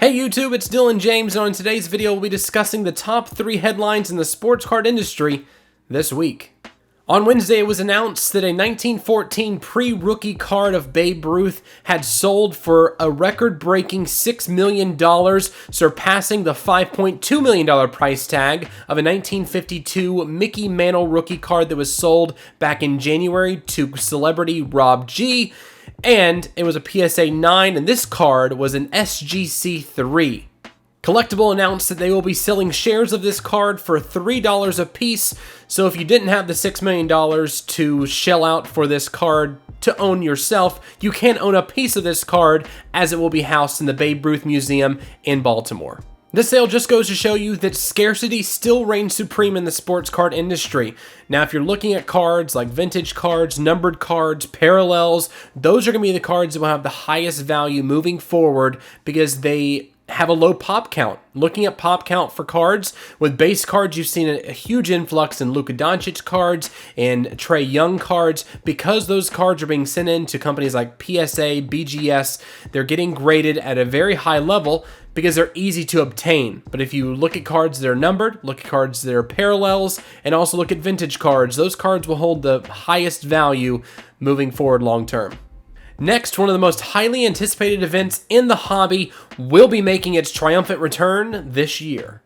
Hey YouTube, it's Dillon James, and on today's video we'll be discussing the top 3 headlines in the sports card industry this week. On Wednesday, it was announced that a 1914 pre-rookie card of Babe Ruth had sold for a record-breaking $6 million, surpassing the $5.2 million price tag of a 1952 Mickey Mantle rookie card that was sold back in January to celebrity Rob G. And it was a PSA 9, and this card was an SGC 3. Collectible announced that they will be selling shares of this card for $3 a piece, so if you didn't have the $6 million to shell out for this card to own yourself, you can own a piece of this card as it will be housed in the Babe Ruth Museum in Baltimore. This sale just goes to show you that scarcity still reigns supreme in the sports card industry. Now, if you're looking at cards like vintage cards, numbered cards, parallels, those are going to be the cards that will have the highest value moving forward because they have a low pop count. Looking at pop count for cards, with base cards, you've seen a huge influx in Luka Doncic cards and Trae Young cards. Because those cards are being sent in to companies like PSA, BGS, they're getting graded at a very high level because they're easy to obtain. But if you look at cards that are numbered, look at cards that are parallels, and also look at vintage cards, those cards will hold the highest value moving forward long term. Next, one of the most highly anticipated events in the hobby will be making its triumphant return this year.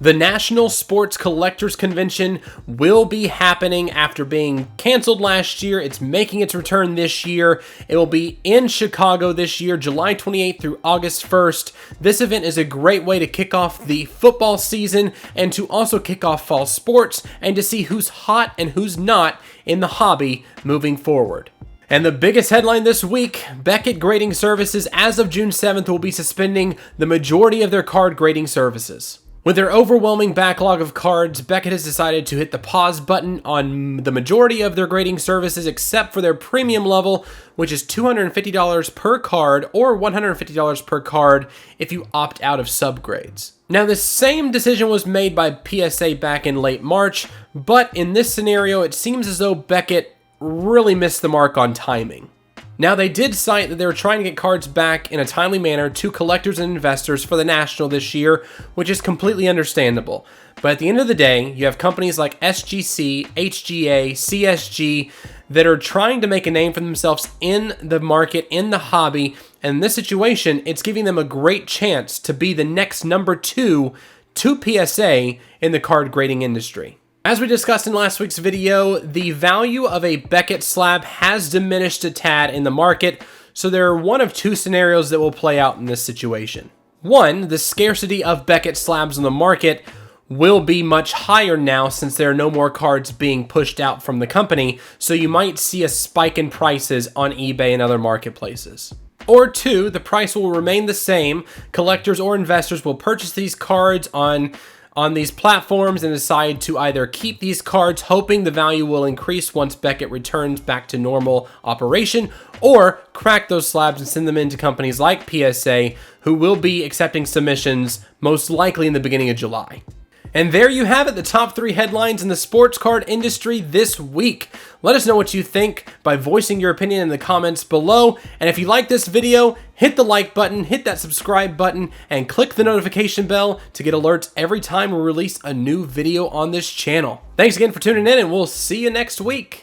The National Sports Collectors Convention will be happening after being canceled last year. It's making its return this year. It will be in Chicago this year, July 28th through August 1st. This event is a great way to kick off the football season and to also kick off fall sports and to see who's hot and who's not in the hobby moving forward. And the biggest headline this week, Beckett Grading Services, as of June 7th, will be suspending the majority of their card grading services. With their overwhelming backlog of cards, Beckett has decided to hit the pause button on the majority of their grading services except for their premium level, which is $250 per card or $150 per card if you opt out of subgrades. Now, the same decision was made by PSA back in late March, but in this scenario, it seems as though Beckett really missed the mark on timing. Now, they did cite that they were trying to get cards back in a timely manner to collectors and investors for the National this year, which is completely understandable. But at the end of the day, you have companies like SGC, HGA, CSG that are trying to make a name for themselves in the market, in the hobby, and in this situation, it's giving them a great chance to be the next number 2 to PSA in the card grading industry. As we discussed in last week's video, the value of a Beckett slab has diminished a tad in the market, so there are one of 2 scenarios that will play out in this situation. One, the scarcity of Beckett slabs on the market will be much higher now since there are no more cards being pushed out from the company, so you might see a spike in prices on eBay and other marketplaces. Or 2, the price will remain the same. Collectors or investors will purchase these cards on these platforms and decide to either keep these cards hoping the value will increase once Beckett returns back to normal operation, or crack those slabs and send them into companies like PSA, who will be accepting submissions most likely in the beginning of July. And there you have it, the top 3 headlines in the sports card industry this week. Let us know what you think by voicing your opinion in the comments below. And if you like this video, hit the like button, hit that subscribe button, and click the notification bell to get alerts every time we release a new video on this channel. Thanks again for tuning in, and we'll see you next week.